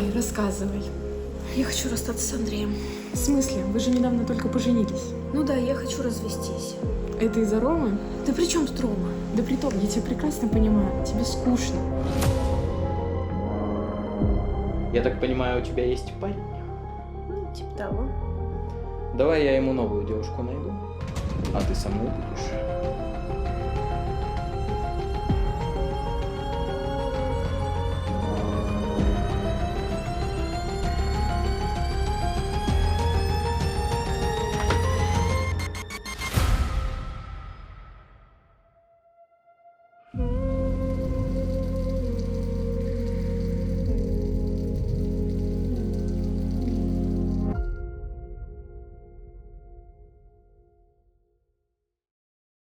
Давай, рассказывай. Я хочу расстаться с Андреем. В смысле? Вы же недавно только поженились. Ну да, я хочу развестись. Это из-за Ромы? Да при чем тут Рома? Да притом, я тебя прекрасно понимаю. Тебе скучно. Я так понимаю, у тебя есть парень? Ну, типа того. Давай я ему новую девушку найду, а ты со мной будешь.